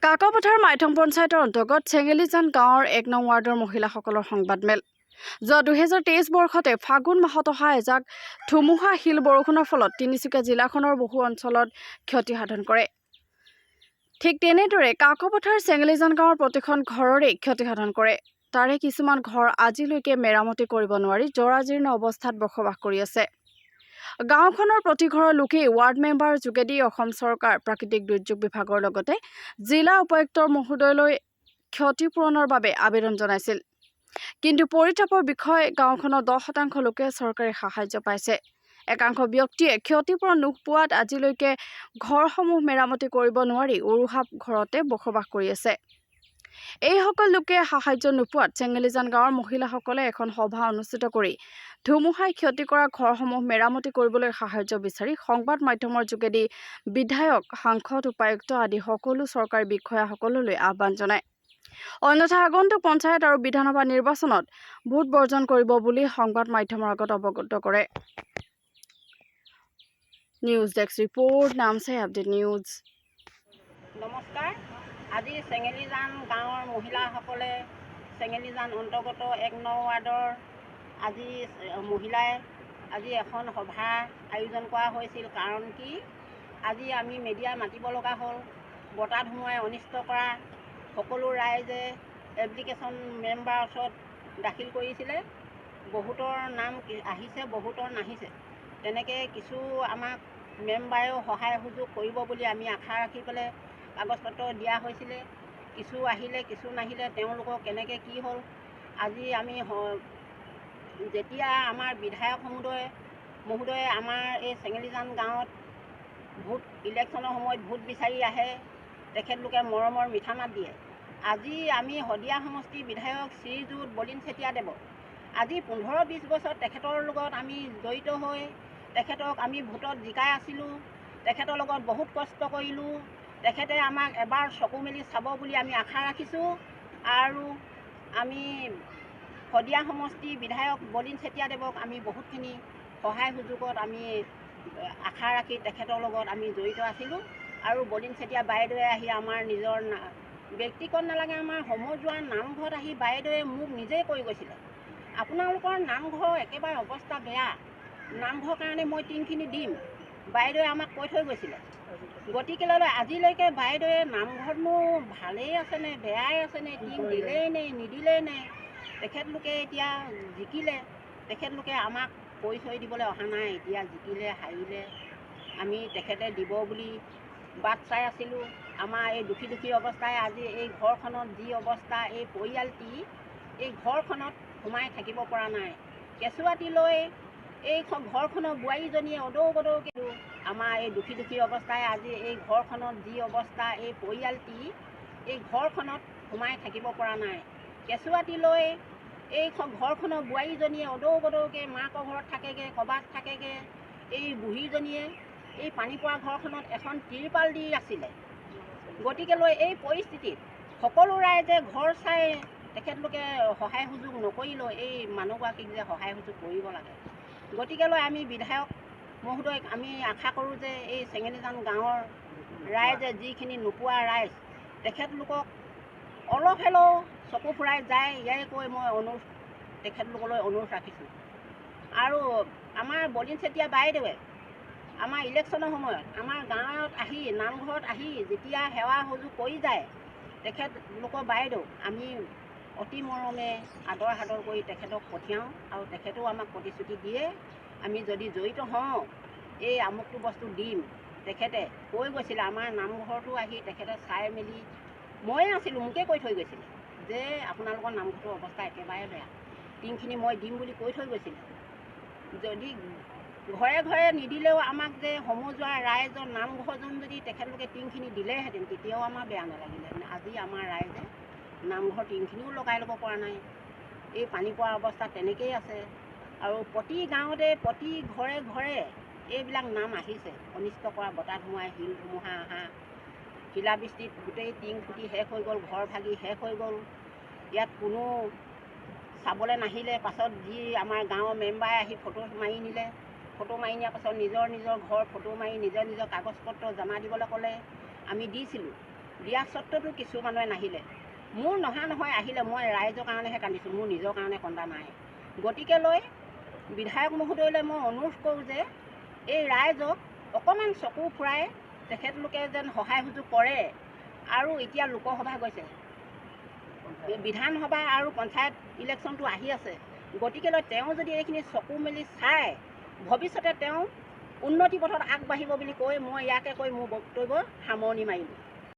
কাকপথাৰ মাইথম পঞ্চায়তৰ অন্তৰ্গত চেঙেলিজান গাঁৱৰ ১ নং ৱাৰ্ডৰ মহিলাসকলৰ সংবাদমেল। যোৱা ২০২৩ বৰ্ষতে ফাগুন মাহত অহা এজাক ধুমুহা শিল বৰষুণৰ ফলত তিনিচুকীয়া জিলাখনৰ বহু অঞ্চলত ক্ষতি সাধন কৰে। ঠিক তেনেদৰে কাকপথাৰ চেঙেলিজান গাঁৱৰ প্ৰতিখন ঘৰৰে ক্ষতি সাধন কৰে। তাৰে কিছুমান ঘৰ আজিলৈকে মেৰামতি কৰিব নোৱাৰি জৰাজীৰ্ণ অৱস্থাত বসবাস কৰি আছে। গাঁওখনৰ প্ৰতি ঘৰৰ লোকেই ৱাৰ্ড মেম্বাৰ যোগেদি অসম চৰকাৰ প্ৰাকৃতিক দুৰ্যোগ বিভাগৰ লগতে জিলা উপায়ুক্ত মহোদয়লৈ ক্ষতিপূৰণৰ বাবে আবেদন জনাইছিল। কিন্তু পৰিতাপৰ বিষয় গাঁওখনৰ 10% লোকে চৰকাৰী সাহায্য পাইছে। একাংশ ব্যক্তিয়ে ক্ষতিপূৰণ নোপোৱাত আজিলৈকে ঘৰসমূহ মেৰামতি কৰিব নোৱাৰি উৰুহাপ ঘৰতে বসবাস কৰি আছে। এইসকল লোকে সাহায্য নোপোৱাত চেঙেলিজান গাঁৱৰ মহিলাসকলে এখন সভা অনুষ্ঠিত কৰি ধুমুহাই ক্ষতি কৰা ঘৰসমূহ মেৰামতি কৰিবলৈ সাহায্য বিচাৰি সংবাদ মাধ্যমৰ যোগেদি বিধায়ক, সাংসদ, উপায়ুক্ত আদি সকলো চৰকাৰী বিষয়াসকললৈ আহ্বান জনায়। অন্যথা আগন্তুক পঞ্চায়ত আৰু বিধানসভা নিৰ্বাচনত ভোট বৰ্জন কৰিব বুলি সংবাদ মাধ্যমৰ আগত অৱগত কৰে। News desk report, Namsai update news. নমস্কাৰ। আজি চেঙেলিজান গাঁৱৰ মহিলাসকলে চেঙেলিজান অন্তৰ্গত ১ নং ৱাৰ্ডৰ মহিলাই এখন সভা আয়োজন কৰা হৈছিল। কাৰণ কি আজি আমি মিডিয়া মাতিব লগা হ'ল। বতাহ ধুমুহাই অনিষ্ট কৰা সকলো ৰাইজে এপ্লিকেশ্যন মেম্বাৰৰ ওচৰত দাখিল কৰিছিলে। বহুতৰ নাম আহিছে, বহুতৰ নাহিছে। তেনেকৈ কিছু আমাক মেম্বাৰেও সহায় সুযোগ কৰিব বুলি আমি আশা ৰাখি পেলাই কাগজ পত্ৰ দিয়া হৈছিলে। কিছু আহিলে, কিছু নাহিলে। তেওঁলোকৰ কেনেকৈ কি হ'ল আজি আমি যেতিয়া আমাৰ বিধায়ক মহোদয়ে আমাৰ এই চেঙেলিজান গাঁৱত ইলেকশ্যনৰ সময়ত ভোট বিচাৰি আহে, তেখেতলোকে মৰমৰ মিঠা মাত দিয়ে। আজি আমি শদিয়া সমষ্টিৰ বিধায়ক শ্ৰীযুত বলিন চেতিয়াদেৱক আজি 15-20 বছৰ তেখেতৰ লগত আমি জড়িত হৈ তেখেতক আমি ভোটত জিকাই আছিলোঁ। তেখেতৰ লগত বহুত কষ্ট কৰিলোঁ। তেখেতে আমাক এবাৰ চকু মেলি চাব বুলি আমি আশা ৰাখিছোঁ। আৰু আমি শদিয়া সমষ্টিৰ বিধায়ক বলিন চেতিয়াদেৱক আমি বহুতখিনি সহায় সুযোগত আমি আশা ৰাখি তেখেতৰ লগত আমি জড়িত আছিলোঁ। আৰু বলিন চেতিয়া বাইদেৱে আহি আমাৰ নিজৰ ব্যক্তিগত নালাগে, আমাৰ সমজুৱা নামঘৰত আহি বাইদেৱে মোক নিজেই কৈ গৈছিলে, আপোনালোকৰ নামঘৰ একেবাৰে অৱস্থা বেয়া, নামঘৰৰ কাৰণে মই টিংখিনি দিম। বাইদেৱে আমাক কৈ থৈ গৈছিলে। গতিকেলৈ আজিলৈকে বাইদেৱে নামঘৰতনো ভালেই আছেনে বেয়াই আছেনে, টিং দিলেই নে নিদিলেই নে, তেখেতলোকে এতিয়া জিকিলে, তেখেতলোকে আমাক পৰিচয় দিবলৈ অহা নাই। এতিয়া জিকিলে হাৰিলে আমি তেখেতে দিব বুলি বাট চাই আছিলোঁ। আমাৰ এই দুখী অৱস্থাই আজি এই ঘৰখনত যি অৱস্থা, এই পৰিয়ালটি এই ঘৰখনত সোমাই থাকিব পৰা নাই। কেঁচুৱাটি লৈ এই ঘৰখনৰ বোৱাৰীজনীয়ে অদৌ বদৌকৈ আমাৰ এই দুখী অৱস্থাই আজি এই ঘৰখনত যি অৱস্থা, এই পৰিয়ালটি এই ঘৰখনত সোমাই থাকিব পৰা নাই। কেঁচুৱাটি লৈ এই ঘৰখনৰ বোৱাৰীজনীয়ে অদৌ বদৌকৈ মাকৰ ঘৰত থাকেগৈ, ক'ৰবাত থাকেগৈ। এই বুঢ়ীজনীয়ে এই পানী পৰা ঘৰখনত এখন তিৰপাল দি আছিলে। গতিকেলৈ এই পৰিস্থিতিত সকলো ৰাইজে ঘৰ চাই তেখেতলোকে সহায় সুযোগ নকৰিলেও এই মানুহগৰাকীক যে সহায় সুযোগ কৰিব লাগে। গতিকেলৈ আমি বিধায়ক মহোদয়ক আমি আশা কৰোঁ যে এই চেঙেলিজান গাঁৱৰ ৰাইজে যিখিনি নোপোৱা ৰাইজ, তেখেতলোকক অলপ হ'লেও চকু ফুৰাই যায়, ইয়াকে কৈ মই তেখেতলোকলৈ অনুৰোধ ৰাখিছোঁ। আৰু আমাৰ বলিন চেতিয়া বাইদেৱে আমাৰ ইলেকশ্যনৰ সময়ত আমাৰ গাঁৱত আহি, নামঘৰত আহি যেতিয়া সেৱা সুযোগ কৰি যায়, তেখেতলোকৰ বাইদেউ আমি অতি মৰমে আদৰ সাদৰ কৰি তেখেতক পঠিয়াওঁ। আৰু তেখেতেও আমাক প্ৰতিশ্ৰুতি দিয়ে, আমি যদি জড়িত হওঁ এই আমুকটো বস্তু দিম। তেখেতে কৈ গৈছিলে আমাৰ নামঘৰতো আহি তেখেতে চাই মেলি, ময়ে আছিলোঁ, মোকে কৈ থৈ গৈছিলে যে আপোনালোকৰ নামঘৰটোৰ অৱস্থা একেবাৰে বেয়া, টিংখিনি মই দিম বুলি কৈ থৈ গৈছিলে। যদি ঘৰে ঘৰে নিদিলেও আমাক যে সমজুৱা ৰাইজৰ নামঘৰজন যদি তেখেতলোকে টিংখিনি দিলেহেঁতেন তেতিয়াও আমাৰ বেয়া নালাগিলেহেঁতেন। আজি আমাৰ ৰাইজে নামঘৰ টিংখিনিও লগাই ল'ব পৰা নাই। এই পানী পৰা অৱস্থা তেনেকেই আছে। আৰু প্ৰতি গাঁৱতে প্ৰতি ঘৰে ঘৰে এইবিলাক নাম আহিছে। অনিষ্ট কৰা বতাহ ধুমুহাই, শিল ধুমুহা অহা, শিলাবৃষ্টিত গোটেই টিং ফুটি শেষ হৈ গ'ল, ঘৰ ভাগি শেষ হৈ গ'ল। ইয়াত কোনো চাবলৈ নাহিলে। পাছত যি আমাৰ গাঁৱৰ মেম্বাৰে আহি ফটো মাৰি নিলে। ফটো মাৰি নিয়াৰ পাছত নিজৰ ঘৰ ফটো মাৰি নিজৰ কাগজ পত্ৰ জমা দিবলৈ ক'লে। আমি দিছিলোঁ। দিয়া স্বত্বতো কিছু মানুহে নাহিলে। মোৰ নহা নহয় আহিলে, মই ৰাইজৰ কাৰণেহে কান্দিছোঁ, মোৰ নিজৰ কাৰণে কন্দা নাই। গতিকে লৈ বিধায়ক মহোদয়লৈ মই অনুৰোধ কৰোঁ যে এই ৰাইজক অকণমান চকু ফুৰাই তেখেতলোকে যেন সহায় সুযোগ কৰে। আৰু এতিয়া লোকসভা গৈছে, বিধানসভা আৰু পঞ্চায়ত ইলেকশ্যনটো আহি আছে। গতিকে লৈ তেওঁ যদি এইখিনি চকু মেলি চায়, ভৱিষ্যতে তেওঁ উন্নতি পথত আগবাঢ়িব বুলি কৈ মই ইয়াকে কৈ মোৰ বক্তব্য সামৰণি মাৰিলোঁ।